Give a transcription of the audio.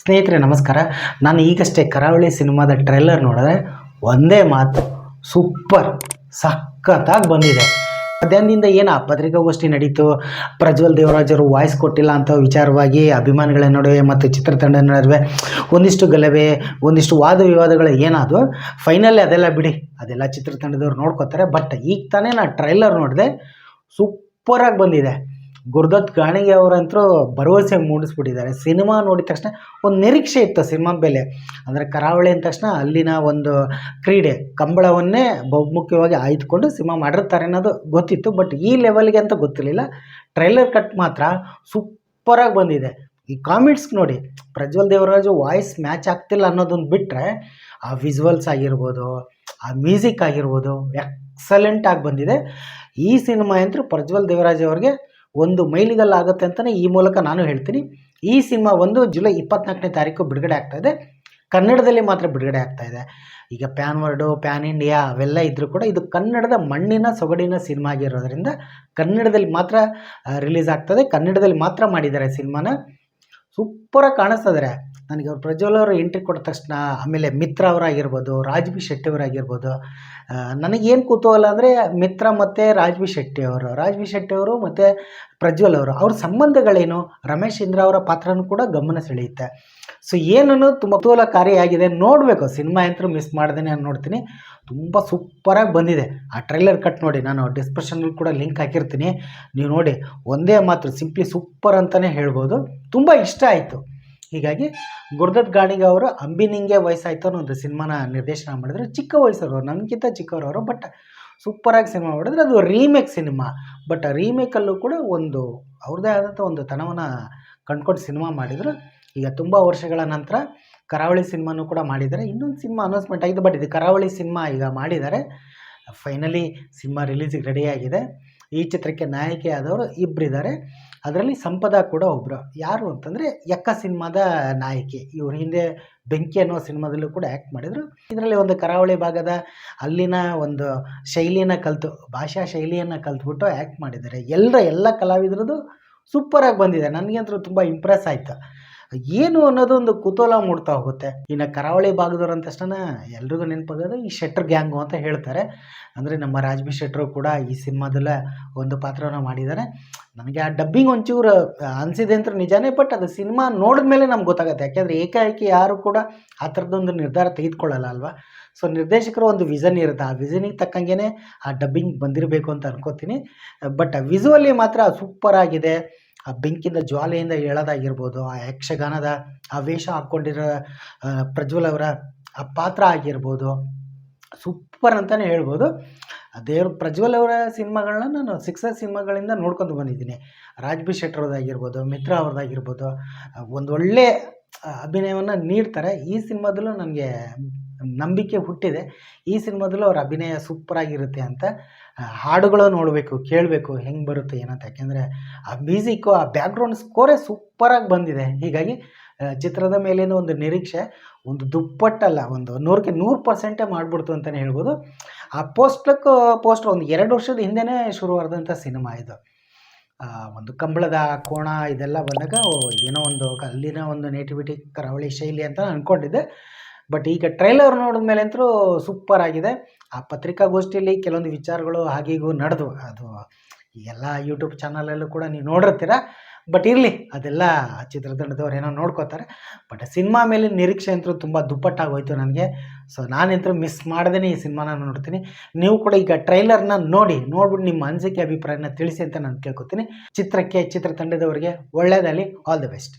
ಸ್ನೇಹಿತರೆ ನಮಸ್ಕಾರ. ನಾನು ಈಗಷ್ಟೇ ಕರಾವಳಿ ಸಿನಿಮಾದ ಟ್ರೈಲರ್ ನೋಡಿದ್ರೆ ಒಂದೇ ಮಾತು, ಸೂಪರ್ ಸಖತ್ತಾಗಿ ಬಂದಿದೆ. ಮಧ್ಯಾಹ್ನದಿಂದ ಏನು ಆ ಪತ್ರಿಕಾಗೋಷ್ಠಿ ನಡೀತು, ಪ್ರಜ್ವಲ್ ದೇವರಾಜ್ ಅವರು ವಾಯ್ಸ್ ಕೊಟ್ಟಿಲ್ಲ ಅಂತ ವಿಚಾರವಾಗಿ ಅಭಿಮಾನಿಗಳ ನಡುವೆ ಮತ್ತು ಚಿತ್ರತಂಡದ ನಡುವೆ ಒಂದಿಷ್ಟು ಗಲಭೆ, ಒಂದಿಷ್ಟು ವಾದ ವಿವಾದಗಳು ಏನಾದವು. ಫೈನಲಿ ಅದೆಲ್ಲ ಬಿಡಿ, ಅದೆಲ್ಲ ಚಿತ್ರತಂಡದವ್ರು ನೋಡ್ಕೋತಾರೆ. ಬಟ್ ಈಗ ತಾನೇ ನಾನು ಟ್ರೈಲರ್ ನೋಡಿದೆ, ಸೂಪರಾಗಿ ಬಂದಿದೆ. ಗುರುದತ್ ಗಾಣಿಗೆ ಅವರಂತರೂ ಭರವಸೆ ಮೂಡಿಸ್ಬಿಟ್ಟಿದ್ದಾರೆ. ಸಿನಿಮಾ ನೋಡಿದ ತಕ್ಷಣ ಒಂದು ನಿರೀಕ್ಷೆ ಇತ್ತು ಸಿನಿಮಾ ಮೇಲೆ. ಅಂದರೆ ಕರಾವಳಿ ಅಂದ ತಕ್ಷಣ ಅಲ್ಲಿನ ಒಂದು ಕ್ರೀಡೆ ಕಂಬಳವನ್ನೇ ಬಹುಮುಖ್ಯವಾಗಿ ಆಯ್ದುಕೊಂಡು ಸಿನಿಮಾ ಮಾಡಿರ್ತಾರೆ ಅನ್ನೋದು ಗೊತ್ತಿತ್ತು. ಬಟ್ ಈ ಲೆವೆಲ್ಗೆ ಅಂತ ಗೊತ್ತಿರಲಿಲ್ಲ. ಟ್ರೈಲರ್ ಕಟ್ ಮಾತ್ರ ಸೂಪರಾಗಿ ಬಂದಿದೆ. ಈ ಕಾಮೆಂಟ್ಸ್ ನೋಡಿ, ಪ್ರಜ್ವಲ್ ದೇವರಾಜು ವಾಯ್ಸ್ ಮ್ಯಾಚ್ ಆಗ್ತಿಲ್ಲ ಅನ್ನೋದನ್ನು ಬಿಟ್ಟರೆ ಆ ವಿಜುವಲ್ಸ್ ಆಗಿರ್ಬೋದು, ಆ ಮ್ಯೂಸಿಕ್ ಆಗಿರ್ಬೋದು ಎಕ್ಸಲೆಂಟ್ ಆಗಿ ಬಂದಿದೆ. ಈ ಸಿನಿಮಾ ಅಂತೂ ಪ್ರಜ್ವಲ್ ದೇವರಾಜ್ ಅವ್ರಿಗೆ ಒಂದು ಮೈಲಿಗಲ್ಲಾಗುತ್ತೆ ಅಂತಲೇ ಈ ಮೂಲಕ ನಾನು ಹೇಳ್ತೀನಿ. ಈ ಸಿನಿಮಾ ಜುಲೈ 24ನೇ ತಾರೀಕು ಬಿಡುಗಡೆ ಆಗ್ತಾಯಿದೆ. ಕನ್ನಡದಲ್ಲಿ ಮಾತ್ರ ಬಿಡುಗಡೆ ಆಗ್ತಾಯಿದೆ. ಈಗ ಪ್ಯಾನ್ ವರ್ಡು, ಪ್ಯಾನ್ ಇಂಡಿಯಾ ಅವೆಲ್ಲ ಇದ್ದರೂ ಕೂಡ ಇದು ಕನ್ನಡದ ಮಣ್ಣಿನ ಸೊಗಡಿನ ಸಿನಿಮಾ ಆಗಿರೋದ್ರಿಂದ ಕನ್ನಡದಲ್ಲಿ ಮಾತ್ರ ರಿಲೀಸ್ ಆಗ್ತದೆ. ಕನ್ನಡದಲ್ಲಿ ಮಾತ್ರ ಮಾಡಿದ್ದಾರೆ ಸಿನಿಮಾನ. ಸೂಪರಾಗಿ ಕಾಣಿಸ್ತಿದ್ದಾರೆ. ನನಗೆ ಅವ್ರು ಪ್ರಜ್ವಲ್ ಅವರು ಎಂಟ್ರಿ ಕೊಟ್ಟ ತಕ್ಷಣ, ಆಮೇಲೆ ಮಿತ್ರ ಅವರಾಗಿರ್ಬೋದು, ರಾಜ್ ಬಿ ಶೆಟ್ಟಿ ಅವರಾಗಿರ್ಬೋದು, ನನಗೇನು ಕುತೂಹಲ ಅಂದರೆ ಮಿತ್ರ ಮತ್ತು ರಾಜ್ ಬಿ ಶೆಟ್ಟಿ ಅವರು ಮತ್ತು ಪ್ರಜ್ವಲ್ ಅವರು ಅವ್ರ ಸಂಬಂಧಗಳೇನು, ರಮೇಶ್ ಇಂದ್ರ ಅವರ ಪಾತ್ರನೂ ಕೂಡ ಗಮನ ಸೆಳೆಯುತ್ತೆ. ಸೊ ಏನನ್ನು ತುಂಬ ಕುತೂಹಲಕಾರಿಯಾಗಿದೆ. ನೋಡಬೇಕು, ಸಿನಿಮಾ ಅಂತೂ ಮಿಸ್ ಮಾಡ್ದೇ ನಾನು ನೋಡ್ತೀನಿ. ತುಂಬ ಸೂಪರಾಗಿ ಬಂದಿದೆ. ಆ ಟ್ರೈಲರ್ ಕಟ್ ನೋಡಿ, ನಾನು ಡಿಸ್ಕ್ರಿಪ್ಷನಲ್ಲಿ ಕೂಡ ಲಿಂಕ್ ಹಾಕಿರ್ತೀನಿ, ನೀವು ನೋಡಿ. ಒಂದೇ ಮಾತ್ರ ಸಿಂಪ್ಲಿ ಸೂಪರ್ ಅಂತಲೇ ಹೇಳ್ಬೋದು. ತುಂಬ ಇಷ್ಟ ಆಯಿತು. ಹೀಗಾಗಿ ಗುರುದತ್ ಗಾಣಿಗೆ ಅವರು ಅಂಬಿನಿಂಗೆ ವಯಸ್ಸಾಯಿತು ಅನ್ನೋ ಒಂದು ಸಿನಿಮಾನ ನಿರ್ದೇಶನ ಮಾಡಿದ್ರು. ಚಿಕ್ಕ ವಯಸ್ಸವರು, ನನಗಿಂತ ಚಿಕ್ಕವರವರು, ಬಟ್ ಸೂಪರಾಗಿ ಸಿನಿಮಾ ಮಾಡಿದ್ರು. ಅದು ರೀಮೇಕ್ ಸಿನಿಮಾ. ಬಟ್ ರೀಮೇಕಲ್ಲೂ ಕೂಡ ಒಂದು ಅವ್ರದ್ದೇ ಆದಂಥ ಒಂದು ತನವನ್ನು ಕಂಡ್ಕೊಂಡು ಸಿನಿಮಾ ಮಾಡಿದರು. ಈಗ ತುಂಬ ವರ್ಷಗಳ ನಂತರ ಕರಾವಳಿ ಸಿನಿಮಾನೂ ಕೂಡ ಮಾಡಿದ್ದಾರೆ. ಇನ್ನೊಂದು ಸಿನಿಮಾ ಅನೌನ್ಸ್ಮೆಂಟ್ ಆಗಿದೆ, ಬಟ್ ಇದು ಕರಾವಳಿ ಸಿನಿಮಾ ಈಗ ಮಾಡಿದ್ದಾರೆ. ಫೈನಲಿ ಸಿನಿಮಾ ರಿಲೀಸಿಗೆ ರೆಡಿಯಾಗಿದೆ. ಈ ಚಿತ್ರಕ್ಕೆ ನಾಯಕಿ ಆದವರು ಇಬ್ಬರಿದ್ದಾರೆ. ಅದರಲ್ಲಿ ಸಂಪದ ಕೂಡ ಒಬ್ಬರು. ಯಾರು ಅಂತಂದರೆ ಯಕ್ಕ ಸಿನಿಮಾದ ನಾಯಕಿ. ಇವರು ಹಿಂದೆ ಬೆಂಕಿ ಅನ್ನೋ ಸಿನಿಮಾದಲ್ಲೂ ಕೂಡ ಆ್ಯಕ್ಟ್ ಮಾಡಿದರು. ಇದರಲ್ಲಿ ಒಂದು ಕರಾವಳಿ ಭಾಗದ ಅಲ್ಲಿನ ಒಂದು ಶೈಲಿಯನ್ನು ಕಲಿತು, ಭಾಷಾ ಶೈಲಿಯನ್ನು ಕಲಿತ್ಬಿಟ್ಟು ಆ್ಯಕ್ಟ್ ಮಾಡಿದ್ದಾರೆ. ಎಲ್ಲ ಕಲಾವಿದರದ್ದು ಸೂಪರಾಗಿ ಬಂದಿದೆ. ನನಗಂತೂ ತುಂಬ ಇಂಪ್ರೆಸ್ ಆಯಿತು. ಏನು ಅನ್ನೋದು ಒಂದು ಕುತೂಹಲ ಮೂಡ್ತಾ ಹೋಗುತ್ತೆ. ಇನ್ನು ಕರಾವಳಿ ಭಾಗದವ್ರು ಅಂದ ತಕ್ಷಣ ಎಲ್ರಿಗೂ ನೆನಪಾಗೋದು ಈ ಶೆಟ್ರ್ ಗ್ಯಾಂಗು ಅಂತ ಹೇಳ್ತಾರೆ. ಅಂದರೆ ನಮ್ಮ ರಾಜ್ ಬಿ ಶೆಟ್ರು ಕೂಡ ಈ ಸಿನಿಮಾದಲ್ಲೇ ಒಂದು ಪಾತ್ರವನ್ನು ಮಾಡಿದ್ದಾರೆ. ನನಗೆ ಆ ಡಬ್ಬಿಂಗ್ ಒಂಚೂರು ಅನಿಸಿದೆ ಅಂತ ನಿಜಾನೇ, ಬಟ್ ಅದು ಸಿನಿಮಾ ನೋಡಿದ ಮೇಲೆ ನಮ್ಗೆ ಗೊತ್ತಾಗುತ್ತೆ. ಯಾಕೆಂದರೆ ಏಕಾಏಕಿ ಯಾರು ಕೂಡ ಆ ಥರದೊಂದು ನಿರ್ಧಾರ ತೆಗೆದುಕೊಳ್ಳಲ್ಲ ಅಲ್ವಾ. ಸೊ ನಿರ್ದೇಶಕರು ಒಂದು ವಿಷನ್ ಇರುತ್ತೆ, ಆ ವಿಷನಿಗೆ ತಕ್ಕಂಗೆ ಆ ಡಬ್ಬಿಂಗ್ ಬಂದಿರಬೇಕು ಅಂತ ಅನ್ಕೋತೀನಿ. ಬಟ್ ವಿಸುವಲ್ಲಿ ಮಾತ್ರ ಸೂಪರ್ ಆಗಿದೆ. ಆ ಬೆಂಕಿಯಿಂದ ಜ್ವಾಲೆಯಿಂದ ಹೇಳೋದಾಗಿರ್ಬೋದು, ಆ ಯಕ್ಷಗಾನದ ಆ ವೇಷ ಹಾಕ್ಕೊಂಡಿರೋ ಪ್ರಜ್ವಲ್ ಅವರ ಆ ಪಾತ್ರ ಆಗಿರ್ಬೋದು, ಸೂಪರ್ ಅಂತಲೇ ಹೇಳ್ಬೋದು. ಪ್ರಜ್ವಲ್ ಅವರ ಸಿನಿಮಾಗಳನ್ನ ನಾನು ಸಕ್ಸಸ್ ಸಿನಿಮಾಗಳಿಂದ ನೋಡ್ಕೊಂಡು ಬಂದಿದ್ದೀನಿ. ರಾಜ್ ಬಿ ಶೆಟ್ರದಾಗಿರ್ಬೋದು, ಮಿತ್ರ ಅವ್ರದ್ದಾಗಿರ್ಬೋದು, ಒಂದೊಳ್ಳೆ ಅಭಿನಯವನ್ನು ನೀಡ್ತಾರೆ. ಈ ಸಿನಿಮಾದಲ್ಲೂ ನನಗೆ ನಂಬಿಕೆ ಹುಟ್ಟಿದೆ. ಈ ಸಿನಿಮಾದಲ್ಲೂ ಅವ್ರ ಅಭಿನಯ ಸೂಪರಾಗಿರುತ್ತೆ ಅಂತ. ಹಾಡುಗಳು ನೋಡಬೇಕು, ಕೇಳಬೇಕು ಹೆಂಗೆ ಬರುತ್ತೆ ಏನಂತ. ಯಾಕೆಂದರೆ ಆ ಮ್ಯೂಸಿಕ್ಕು, ಆ ಬ್ಯಾಕ್ಗ್ರೌಂಡ್ ಸ್ಕೋರೇ ಸೂಪರಾಗಿ ಬಂದಿದೆ. ಹೀಗಾಗಿ ಚಿತ್ರದ ಮೇಲೇನೋ ಒಂದು ನಿರೀಕ್ಷೆ ಒಂದು ದುಪ್ಪಟ್ಟಲ್ಲ, ಒಂದು 100ಕ್ಕೆ 100% ಮಾಡಿಬಿಡ್ತು ಅಂತಲೇ ಹೇಳ್ಬೋದು. ಆ ಪೋಸ್ಟರ್ ಒಂದು 2 ವರ್ಷದ ಹಿಂದೆಯೇ ಶುರುವಾದಂಥ ಸಿನಿಮಾ ಇದು. ಒಂದು ಕಂಬಳದ ಕೋಣ ಇದೆಲ್ಲ ಬಂದಾಗ ಇದೇನೋ ಒಂದು ಅಲ್ಲಿನ ಒಂದು ನೇಟಿವಿಟಿ ಕರಾವಳಿ ಶೈಲಿ ಅಂತ ಅಂದ್ಕೊಂಡಿದ್ದೆ. ಬಟ್ ಈಗ ಟ್ರೈಲರ್ ನೋಡಿದ ಮೇಲೆ ಅಂತೂ ಸೂಪರ್ ಆಗಿದೆ. ಆ ಪತ್ರಿಕಾಗೋಷ್ಠಿಯಲ್ಲಿ ಕೆಲವೊಂದು ವಿಚಾರಗಳು ಹಾಗೀಗೂ ನಡೆದು, ಅದು ಎಲ್ಲ ಯೂಟ್ಯೂಬ್ ಚಾನಲಲ್ಲೂ ಕೂಡ ನೀವು ನೋಡಿರ್ತೀರ. ಬಟ್ ಇರಲಿ, ಅದೆಲ್ಲ ಚಿತ್ರತಂಡದವ್ರು ಏನೋ ನೋಡ್ಕೋತಾರೆ. ಬಟ್ ಸಿನಿಮಾ ಮೇಲೆ ನಿರೀಕ್ಷೆ ಅಂತೂ ತುಂಬ ದುಪ್ಪಟ್ಟಾಗೋಯ್ತು ನನಗೆ. ಸೊ ನಾನಂತೂ ಮಿಸ್ ಮಾಡ್ದೇ ಈ ಸಿನಿಮಾನ ನೋಡ್ತೀನಿ. ನೀವು ಕೂಡ ಈಗ ಟ್ರೈಲರ್ನ ನೋಡ್ಬಿಟ್ಟು ನಿಮ್ಮ ಅನಿಸಿಕೆ ಅಭಿಪ್ರಾಯನ ತಿಳಿಸಿ ಅಂತ ನಾನು ಕೇಳ್ಕೊತೀನಿ. ಚಿತ್ರತಂಡದವರಿಗೆ ಒಳ್ಳೆಯದಾಗಲಿ. All the best.